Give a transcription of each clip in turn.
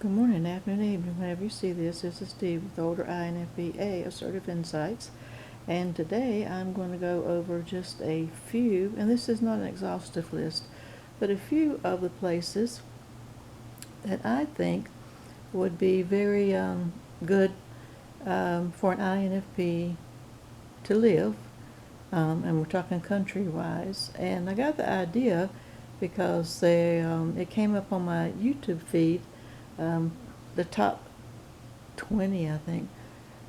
Good morning, afternoon, evening, whenever you see this. This is Steve with Older INFP-A Assertive Insights. And today I'm going to go over just a few, and this is not an exhaustive list, but a few of the places that I think would be very good for an INFP to live. And we're talking country-wise. And I got the idea because it came up on my YouTube feed. The top 20, I think,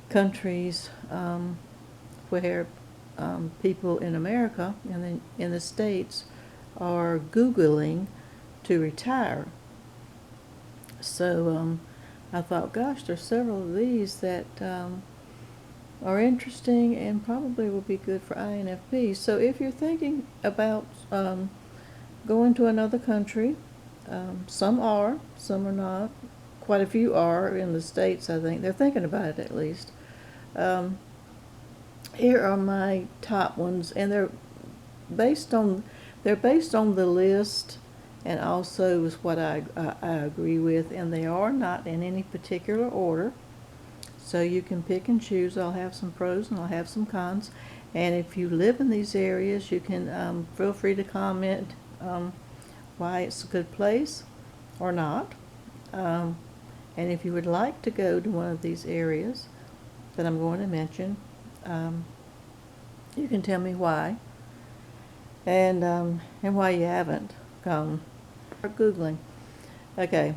countries where people in America and in the States are Googling to retire. So I thought, gosh, there's several of these that are interesting and probably will be good for INFP. So if you're thinking about going to another country, some are, some are not. Quite a few are in the States, I think. They're thinking about it at least. Here are my top ones, and they're based on the list, and also is what I agree with, and they are not in any particular order. So you can pick and choose. I'll have some pros and I'll have some cons. And if you live in these areas, you can feel free to comment why it's a good place or not. And if you would like to go to one of these areas that I'm going to mention, you can tell me why, and why you haven't gone. Start Googling. Okay,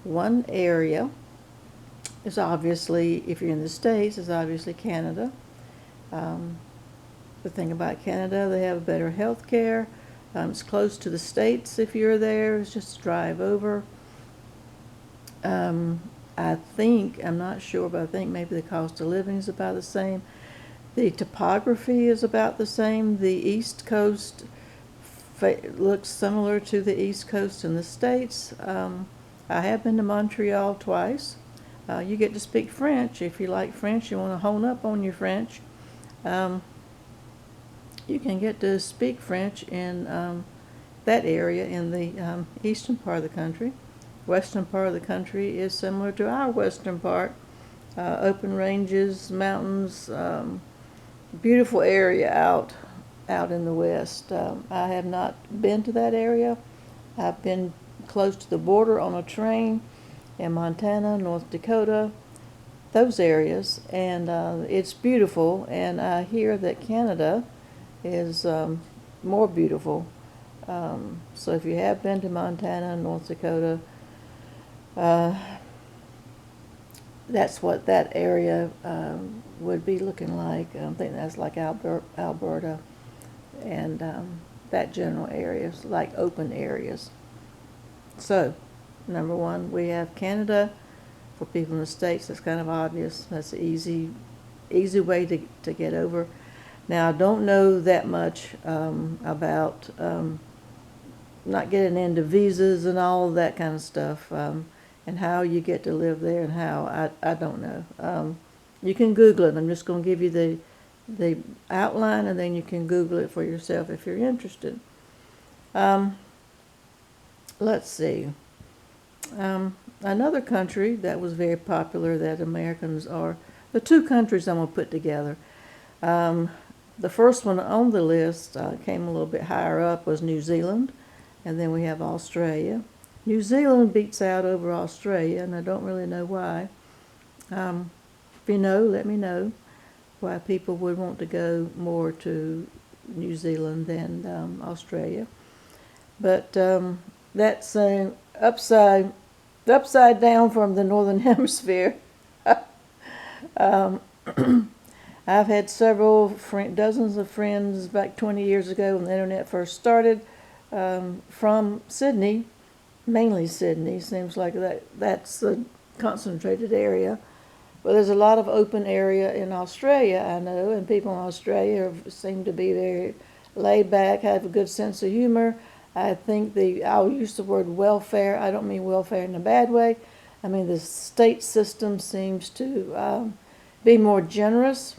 one area is obviously, if you're in the States, is obviously Canada. The thing about Canada, they have better health care. It's close to the States if you're there. It's just a drive over. I think, I'm not sure, but I think maybe the cost of living is about the same. The topography is about the same. The East Coast looks similar to the East Coast in the States. I have been to Montreal twice. You get to speak French. If you like French, you want to hone up on your French. You can get to speak French in that area in the eastern part of the country. Western part of the country is similar to our western part. Open ranges, mountains, beautiful area out in the west. I have not been to that area. I've been close to the border on a train in Montana, North Dakota, those areas, and it's beautiful. And I hear that Canada is more beautiful. So if you have been to Montana, North Dakota, that's what that area would be looking like. I think that's like Alberta and that general area, like open areas. So, number one, we have Canada. For people in the States, that's kind of obvious. That's an easy way to get over. Now, I don't know that much about not getting into visas and all that kind of stuff, and how you get to live there and how, I don't know. You can Google it. I'm just going to give you the outline, and then you can Google it for yourself if you're interested. Let's see. Another country that was very popular that Americans are, the two countries I'm going to put together. The first one on the list came a little bit higher up was New Zealand, and then we have Australia. New Zealand beats out over Australia, and I don't really know why. If you know, let me know why people would want to go more to New Zealand than Australia. But that's upside down from the Northern Hemisphere. I've had dozens of friends back 20 years ago when the internet first started, from Sydney, mainly Sydney. Seems like that's the concentrated area. But there's a lot of open area in Australia, I know, and people in Australia seem to be very laid back, have a good sense of humor. I think I'll use the word welfare. I don't mean welfare in a bad way. I mean the state system seems to be more generous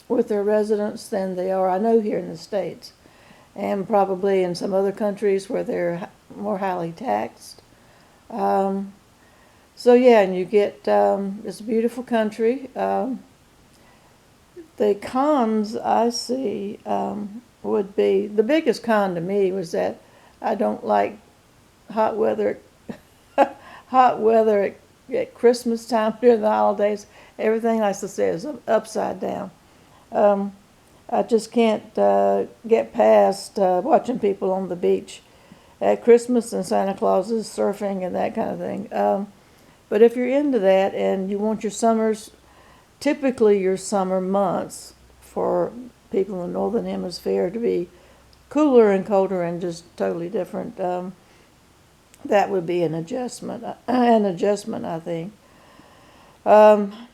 with their residents than they are, I know, here in the States, and probably in some other countries where they're more highly taxed. So yeah, and you get it's a beautiful country. The cons I see would be, the biggest con to me was that I don't like hot weather. Hot weather at Christmas time during the holidays. Everything, like I said, is upside down. Um, I just can't get past watching people on the beach at Christmas and Santa Clauses surfing and that kind of thing. But if you're into that and you want your summers, typically your summer months for people in the Northern Hemisphere to be cooler and colder and just totally different, that would be an adjustment, I think. Um,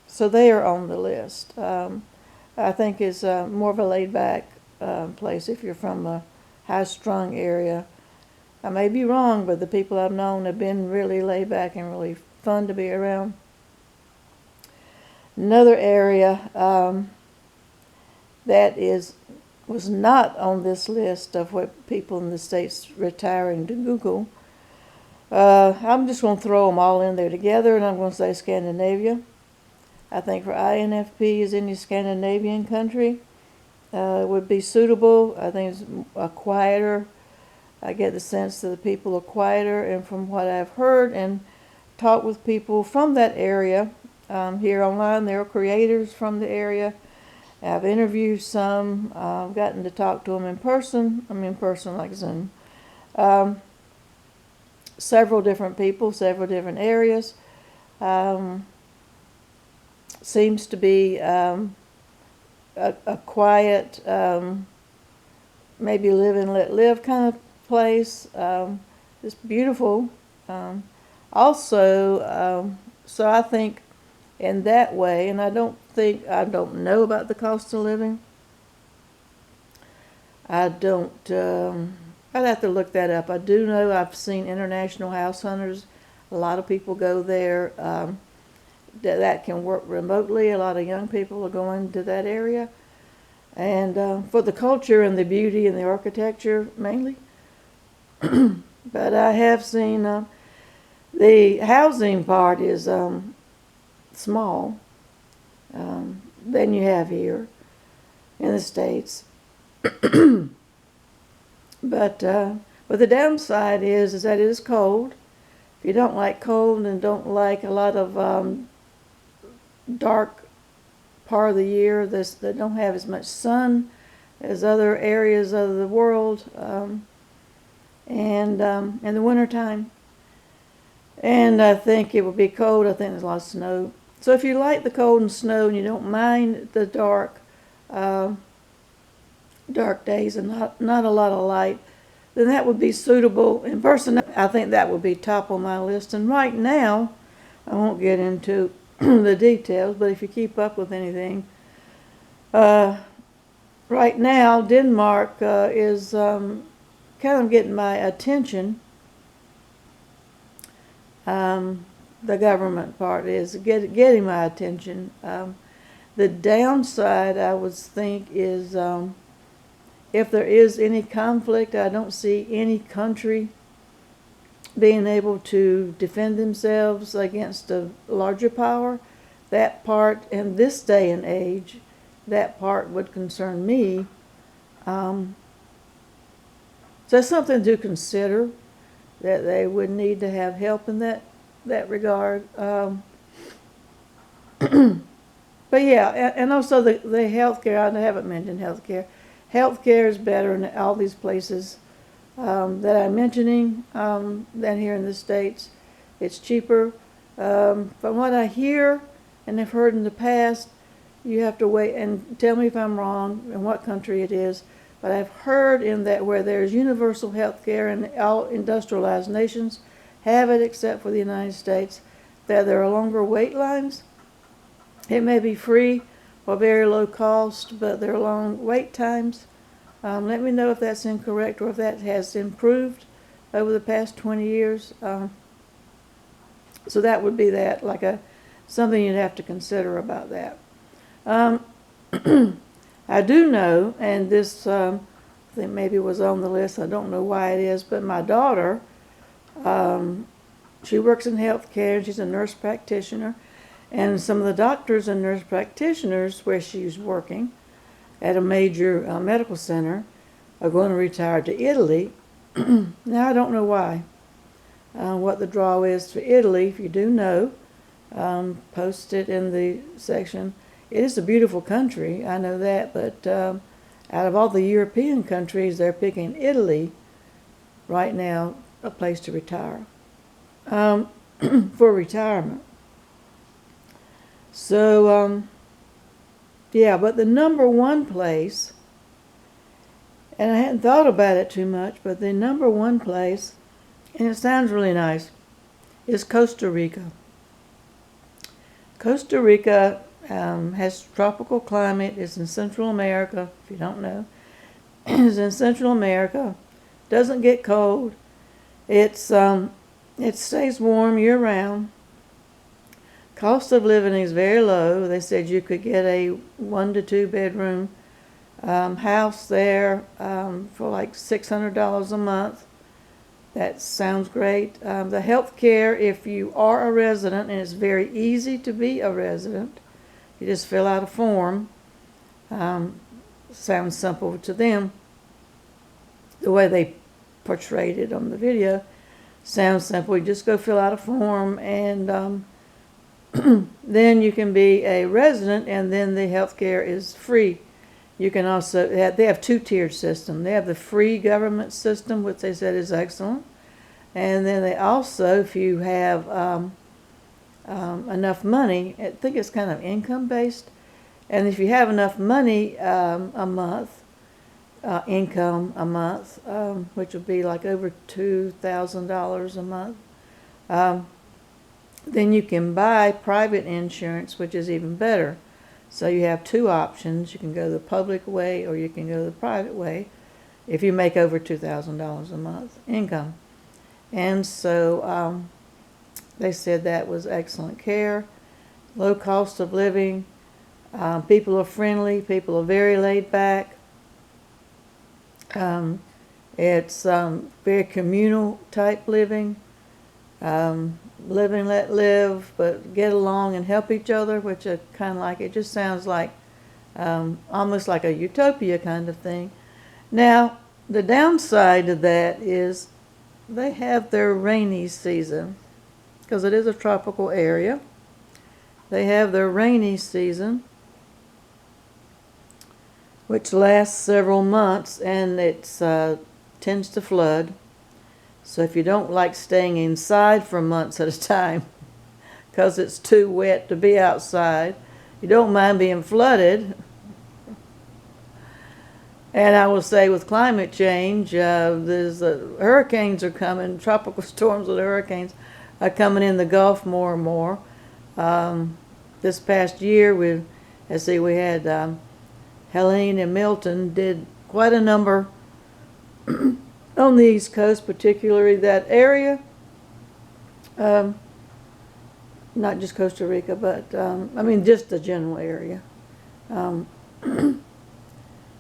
so they are on the list. I think it's more of a laid-back place if you're from a high-strung area. I may be wrong, but the people I've known have been really laid back and really fun to be around. Another area that was not on this list of what people in the States retiring to Google. I'm just going to throw them all in there together, and I'm going to say Scandinavia. I think for INFPs, any Scandinavian country would be suitable. I think it's a quieter. I get the sense that the people are quieter, and from what I've heard and talked with people from that area here online, there are creators from the area. I've interviewed some. I've gotten to talk to them in person. I mean, in person like Zoom. Several different people, several different areas. Seems to be a quiet, maybe live and let live kind of place. It's beautiful. So I think in that way, and I don't know about the cost of living. I'd have to look that up. I do know I've seen International House Hunters. A lot of people go there. That can work remotely. A lot of young people are going to that area. And for the culture and the beauty and the architecture mainly. But I have seen the housing part is small than you have here in the States. But the downside is that it is cold. If you don't like cold and don't like a lot of dark part of the year that don't have as much sun as other areas of the world, and in the wintertime. And I think it will be cold. I think there's a lot of snow. So if you like the cold and snow and you don't mind the dark days and not a lot of light, then that would be suitable. In person, I think that would be top on my list. And right now, I won't get into the details, but if you keep up with anything, right now Denmark is kind of getting my attention. The government part is getting my attention. The downside, I would think, is if there is any conflict, I don't see any country being able to defend themselves against a larger power. That part, in this day and age, that part would concern me. So that's something to consider, that they would need to have help in that regard. But yeah, and also the healthcare. I haven't mentioned healthcare. Healthcare is better in all these places that I'm mentioning than here in the States. It's cheaper. From what I hear and have heard in the past, you have to wait, and tell me if I'm wrong and what country it is, but I've heard in that where there's universal health care, and all industrialized nations have it except for the United States, that there are longer wait lines. It may be free or very low cost, but there are long wait times. Let me know if that's incorrect or if that has improved over the past 20 years. So that would be that, like something you'd have to consider about that. I do know, and this I think maybe was on the list, I don't know why it is, but my daughter She works in healthcare. She's a nurse practitioner. And some of the doctors and nurse practitioners where she's working at a major medical center are going to retire to Italy. Now, I don't know why. What the draw is for Italy, if you do know, post it in the section. It is a beautiful country, I know that, but out of all the European countries, they're picking Italy right now, a place to retire, for retirement. So, yeah, but the number one place, and I hadn't thought about it too much, but the number one place, and it sounds really nice, is Costa Rica. Costa Rica has tropical climate. It's in Central America, if you don't know. It's in Central America. Doesn't get cold. It stays warm year-round. Cost of living is very low. They said you could get a 1 to 2 bedroom house there for like $600 a month. That sounds great. The health care, if you are a resident, and it's very easy to be a resident, you just fill out a form. Sounds simple to them. The way they portrayed it on the video sounds simple. You just go fill out a form, and then you can be a resident, and then the health care is free. You can also they have two-tiered system. They have the free government system, which they said is excellent, and then they also, if you have enough money, I think it's kind of income based, and if you have enough money a month, income a month, which would be like over $2,000 a month, then you can buy private insurance, which is even better. So you have two options. You can go the public way or you can go the private way if you make over $2,000 a month income. And so they said that was excellent care, low cost of living, people are friendly, people are very laid back. It's very communal type living. Live and let live, but get along and help each other, which I kind of like. It just sounds like almost like a utopia kind of thing. Now, the downside of that is they have their rainy season, because it is a tropical area. They have their rainy season, which lasts several months, and it tends to flood. So if you don't like staying inside for months at a time because it's too wet to be outside, you don't mind being flooded. And I will say with climate change, there's hurricanes are coming, tropical storms with hurricanes are coming in the Gulf more and more. This past year, we had Helene and Milton did quite a number on the East Coast, particularly that area. Not just Costa Rica, but just the general area.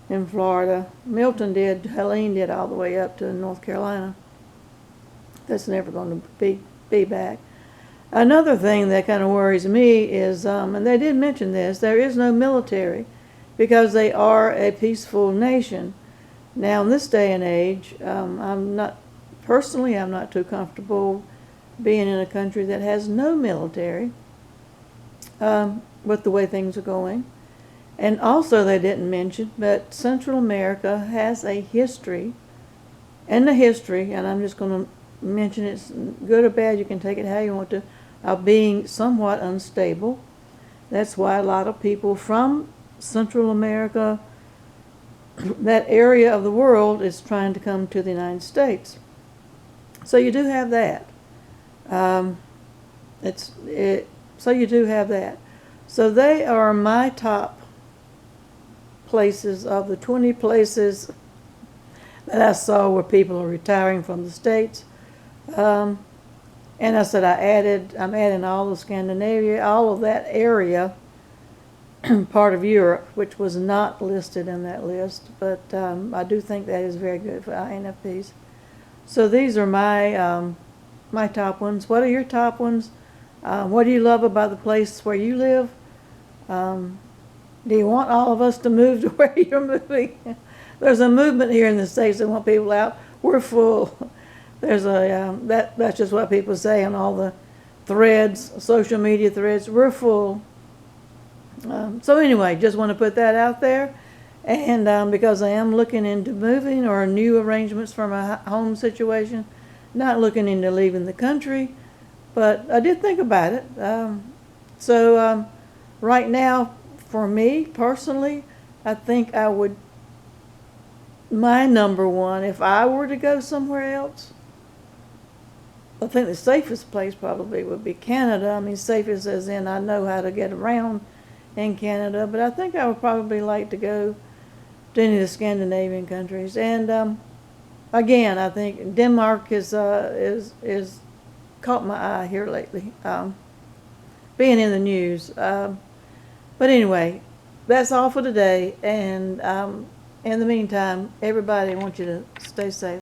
In Florida, Helene did all the way up to North Carolina. That's never going to be back. Another thing that kind of worries me is, and they did mention this, there is no military because they are a peaceful nation. Now, in this day and age, I'm not too comfortable being in a country that has no military with the way things are going. And also, they didn't mention, but Central America has a history, and I'm just going to mention it's good or bad, you can take it how you want to, of being somewhat unstable. That's why a lot of people from Central America, that area of the world, is trying to come to the United States. So you do have that. So you do have that. So they are my top places of the 20 places that I saw where people are retiring from the States. And I said I'm adding all of Scandinavia, all of that area, part of Europe, which was not listed in that list, but I do think that is very good for INFPs. So these are my my top ones. What are your top ones? What do you love about the place where you live? Do you want all of us to move to where you're moving? There's a movement here in the States that want people out. We're full. There's that's just what people say on all the threads, social media threads. We're full. So anyway, just want to put that out there. And because I am looking into moving or new arrangements for my home situation, not looking into leaving the country, but I did think about it. Right now, for me personally, I think my number one, if I were to go somewhere else, I think the safest place probably would be Canada. I mean, safest as in I know how to get around in Canada, but I think I would probably like to go to any of the Scandinavian countries. And again, I think Denmark is caught my eye here lately, being in the news. But anyway, that's all for today. And in the meantime, everybody, I want you to stay safe.